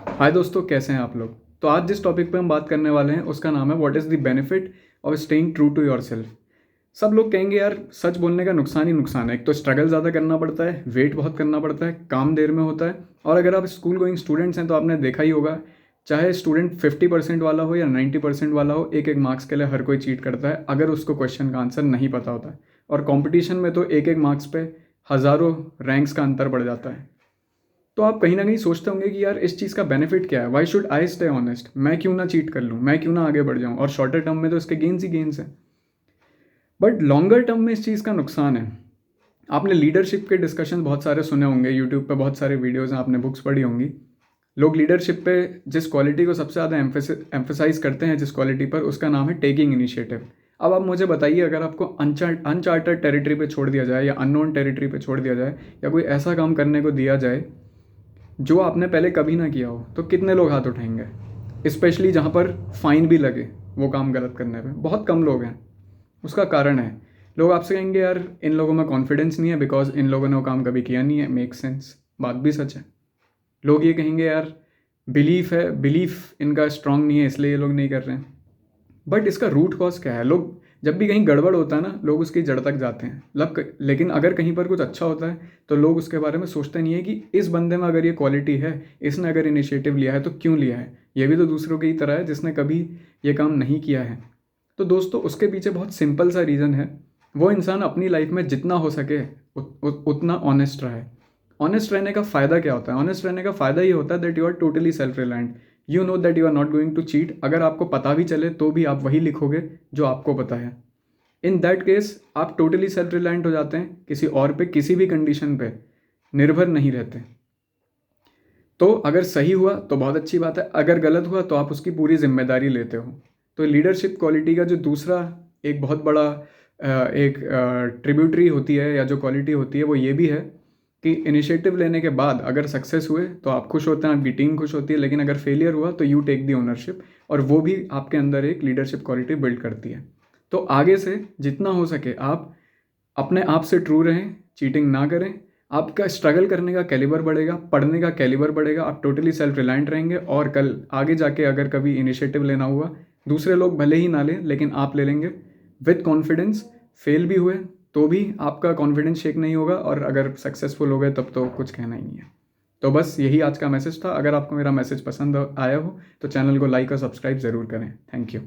हाय दोस्तों, कैसे हैं आप लोग। तो आज जिस टॉपिक पे हम बात करने वाले हैं उसका नाम है what is the benefit of staying true to yourself. सब लोग कहेंगे यार सच बोलने का नुकसान ही नुकसान है। एक तो स्ट्रगल ज़्यादा करना पड़ता है, वेट बहुत करना पड़ता है, काम देर में होता है। और अगर आप स्कूल गोइंग स्टूडेंट्स हैं तो आपने देखा ही होगा, चाहे स्टूडेंट 50% वाला हो या 90% वाला हो, एक एक मार्क्स के लिए हर कोई चीट करता है अगर उसको क्वेश्चन का आंसर नहीं पता होता है। और कॉम्पिटिशन में तो एक एक मार्क्स पे हज़ारों रैंक्स का अंतर बढ़ जाता है। तो आप कहीं ना कहीं सोचते होंगे कि यार इस चीज़ का बेनिफिट क्या है, why should I stay honest, मैं क्यों ना चीट कर लूँ, मैं क्यों ना आगे बढ़ जाऊँ, और शॉर्टर टर्म में तो इसके गेन्स ही गेन्स हैं। बट लॉन्गर टर्म में इस चीज़ का नुकसान है। आपने लीडरशिप के डिस्कशन बहुत सारे सुने होंगे, यूट्यूब पे बहुत सारे वीडियोज़ हैं, आपने बुक्स पढ़ी होंगी। लोग लीडरशिप पे जिस क्वालिटी को सबसे ज़्यादा एम्फेसाइज करते हैं, जिस क्वालिटी पर, उसका नाम है टेकिंग इनिशिएटिव। अब आप मुझे बताइए, अगर आपको अनचार्टर्ड टेरिटरी पे छोड़ दिया जाए या अननोन टेरिटरी पे छोड़ दिया जाए या कोई ऐसा काम करने को दिया जाए जो आपने पहले कभी ना किया हो, तो कितने लोग हाथ उठाएंगे। स्पेशली जहाँ पर फाइन भी लगे वो काम गलत करने पे बहुत कम लोग हैं। उसका कारण है, लोग आपसे कहेंगे यार इन लोगों में कॉन्फिडेंस नहीं है बिकॉज इन लोगों ने वो काम कभी किया नहीं है। मेक सेंस, बात भी सच है। लोग ये कहेंगे यार बिलीफ है, बिलीफ इनका स्ट्रांग नहीं है इसलिए ये लोग नहीं कर रहे हैं। बट इसका रूट कॉज क्या है। लोग जब भी कहीं गड़बड़ होता है ना, लोग उसकी जड़ तक जाते हैं लेकिन अगर कहीं पर कुछ अच्छा होता है तो लोग उसके बारे में सोचते नहीं है कि इस बंदे में अगर ये क्वालिटी है, इसने अगर इनिशिएटिव लिया है तो क्यों लिया है। ये भी तो दूसरों की ही तरह है जिसने कभी ये काम नहीं किया है। तो दोस्तों उसके पीछे बहुत सिंपल सा रीज़न है। वो इंसान अपनी लाइफ में जितना हो सके उतना ऑनेस्ट रहे। ऑनेस्ट रहने का फ़ायदा क्या होता है? ऑनेस्ट रहने का फ़ायदा ये होता है that you are totally self reliant. You know that you are not going to cheat. अगर आपको पता भी चले तो भी आप वही लिखोगे जो आपको पता है। इन दैट केस आप टोटली सेल्फ रिलायंट हो जाते हैं, किसी और पे किसी भी कंडीशन पे निर्भर नहीं रहते। तो अगर सही हुआ तो बहुत अच्छी बात है, अगर गलत हुआ तो आप उसकी पूरी जिम्मेदारी लेते हो। तो लीडरशिप क्वालिटी का जो दूसरा एक बहुत बड़ा एक ट्रिब्यूटरी होती है या जो क्वालिटी होती है वो ये भी है कि इनिशिएटिव लेने के बाद अगर सक्सेस हुए तो आप खुश होते हैं, आपकी टीम खुश होती है, लेकिन अगर फेलियर हुआ तो यू टेक दी ओनरशिप, और वो भी आपके अंदर एक लीडरशिप क्वालिटी बिल्ड करती है। तो आगे से जितना हो सके आप अपने आप से ट्रू रहें, चीटिंग ना करें। आपका स्ट्रगल करने का कैलिबर बढ़ेगा, पढ़ने का कैलिबर बढ़ेगा, आप टोटली सेल्फ रिलायंट रहेंगे, और कल आगे जाके अगर कभी इनिशिएटिव लेना हुआ, दूसरे लोग भले ही ना लें लेकिन आप ले लेंगे विद कॉन्फिडेंस। फेल भी हुए तो भी आपका कॉन्फिडेंस शेक नहीं होगा, और अगर सक्सेसफुल हो गए तब तो कुछ कहना ही नहीं है। तो बस यही आज का मैसेज था। अगर आपको मेरा मैसेज पसंद आया हो तो चैनल को लाइक और सब्सक्राइब ज़रूर करें। Thank you.